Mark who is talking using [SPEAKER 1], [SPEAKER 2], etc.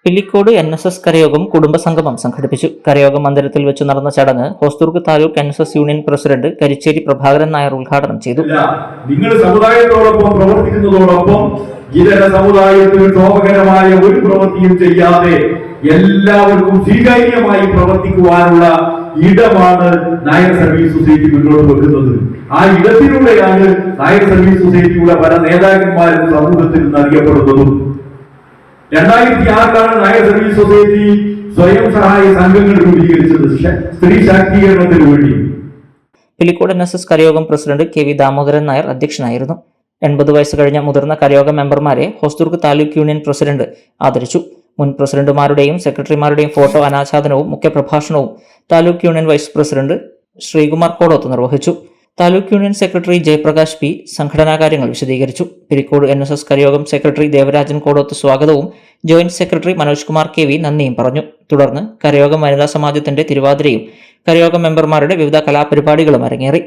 [SPEAKER 1] Pilicode NSS കരയോഗം കുടുംബസംഗമം സംഘടിപ്പിച്ചു. കരയോഗം മന്ദിരത്തിൽ വെച്ച് നടന്ന ചടങ്ങ് Hosdurg taluk NSS union president Karichery Prabhakaran Nair ഉദ്ഘാടനം ചെയ്തു.
[SPEAKER 2] നിങ്ങൾ സമുദായത്തോടൊപ്പം പ്രവർത്തിക്കുന്നതോടൊപ്പം ഇതര സമുദായത്തിന് ശോഭകരമായ ഒരു പ്രവൃത്തിയും ചെയ്യാതെ എല്ലാവർക്കും സ്വീകാര്യമായി പ്രവർത്തിക്കുവാനുള്ള ഇടമാണ് നായർ സർവീസ് സൊസൈറ്റി മുന്നോട്ട് വെക്കുന്നത്. ആ ഇടത്തിലൂടെയാണ് നായർ സർവീസ് സൊസൈറ്റിയുടെ പല നേതാക്കന്മാരും സമൂഹത്തിൽ നിന്ന് അറിയപ്പെടുന്നതും. 2006 നായർ സർവീസ് സൊസൈറ്റി സ്വയം സഹായ സംഘങ്ങൾ രൂപീകരിച്ചത് സ്ത്രീ ശാക്തീകരണത്തിന് വേണ്ടി.
[SPEAKER 1] പിലിക്കോട് NSS കരയോഗം പ്രസിഡന്റ് KV ദാമോദരൻ നായർ അധ്യക്ഷനായിരുന്നു. 80 വയസ്സ് കഴിഞ്ഞ മുതിർന്ന കരയോഗ മെമ്പർമാരെ ഹോസ്ദുർഗ് താലൂക്ക് യൂണിയൻ പ്രസിഡന്റ് ആദരിച്ചു. മുൻ പ്രസിഡന്റുമാരുടെയും സെക്രട്ടറിമാരുടെയും ഫോട്ടോ അനാച്ഛാദനവും മുഖ്യപ്രഭാഷണവും taluk union vice president Sreekumar Kodoth നിർവഹിച്ചു. Taluk union secretary Jayaprakash P സംഘടനാ കാര്യങ്ങൾ വിശദീകരിച്ചു. പിലിക്കോട് NSS കരയോഗം സെക്രട്ടറി ദേവരാജൻ കോടോത്ത് സ്വാഗതവും joint secretary Manoj Kumar KV നന്ദിയും പറഞ്ഞു. തുടർന്ന് കരയോഗം വനിതാ സമാജത്തിന്റെ തിരുവാതിരയും കരയോഗ മെമ്പർമാരുടെ വിവിധ കലാപരിപാടികളും അരങ്ങേറി.